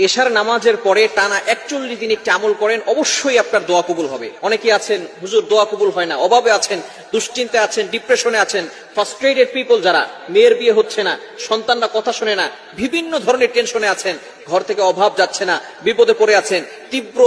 এশার নামাজের পরে টানা 41 দিন একটি আমল করেন, অবশ্যই আপনার দোয়া কবুল হবে। অনেকে আছেন হুজুর দোয়া কবুল হয় না, অভাবে আছেন, দুশ্চিন্তায় আছেন, ডিপ্রেশনে আছেন, ফ্রাস্ট্রেটেড পিপল যারা, মেয়ের বিয়ে হচ্ছে না, সন্তানরা কথা শোনে না, বিভিন্ন ধরনের টেনশনে আছেন, ঘর থেকে অভাব যাচ্ছে না, বিপদে পড়ে আছেন, তীব্র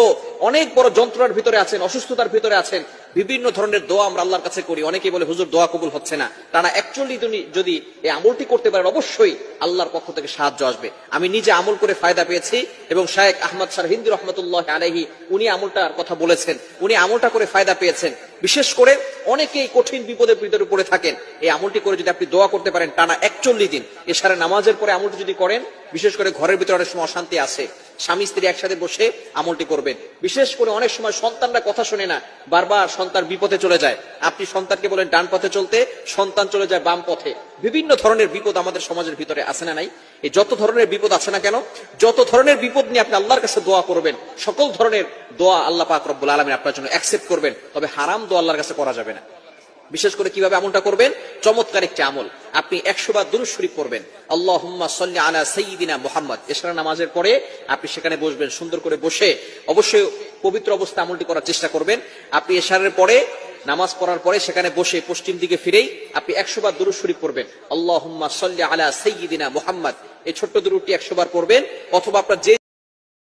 অনেক বড় যন্ত্রণার ভিতরে আছেন, অসুস্থতার ভিতরে আছেন, বিভিন্ন ধরনের দোয়া আমরা আল্লাহর কাছে করি। অনেকেই বলে হুজুর দোয়া কবুল হচ্ছে না। টানা 41 দিন যদি এই আমলটি করতে পারেন, অবশ্যই আল্লাহর পক্ষ থেকে সাহায্য আসবে। আমি নিজে আমল করে ফায়দা পেয়েছি এবং শায়েখ আহমদ সারহিন্দি রহমতুল্লাহ আলাইহি উনি আমলটার কথা বলেছেন, উনি আমলটা করে ফায়দা পেয়েছেন। বিশেষ করে অনেকেই কঠিন বিপদের ভিতরে পড়ে থাকেন, এই আমলটি করে যদি আপনি দোয়া করতে পারেন টানা 41 দিন, এশারের নামাজের পরে আমলটি যদি করেন, বিশেষ করে ঘরের ভিতরে অনেক সময় অশান্তি আসে, স্বামী স্ত্রী একসাথে বসে আমলটি করবেন। বিশেষ করে অনেক সময় সন্তানরা কথা শোনে না, বারবার সন্তান বিপথে চলে যায়, আপনি সন্তানকে বলেন ডান পথে চলতে, সন্তান চলে যায় বাম পথে। বিভিন্ন ধরনের বিপদ আমাদের সমাজের ভিতরে আছে না নাই? এই যত ধরনের বিপদ আছে না কেন, যত ধরনের বিপদ নিয়ে আপনি আল্লাহর কাছে দোয়া করবেন, সকল ধরনের দোয়া আল্লাহ পাক রব্বুল আলামিন আপনার জন্য অ্যাকসেপ্ট করবেন। তবে হারাম দোয়া আল্লাহর কাছে করা যাবে না। বিশেষ করে কিভাবে আমলটা করবেন? চমৎকার একটি আমল, আপনি 100 বার দুরূদ শরীফ পড়বেন, আল্লাহুম্মা সাল্লি আলা সাইয়্যিদিনা মুহাম্মদ। এশার নামাজের পরে আপনি সেখানে বসবেন, সুন্দর করে বসে অবশ্যই পবিত্র অবস্থা আমলটি করার চেষ্টা করবেন। আপনি এশারের পরে নামাজ পড়ার পরে সেখানে বসে পশ্চিম দিকে ফিরেই আপনি 100 বার দুরূদ শরীফ পড়বেন, আল্লাহুম্মা সাল্লি আলা সাইয়্যিদিনা মুহাম্মদ। এই ছোট্ট দুরূদটি 100 বার পড়বেন, অথবা আপনার যে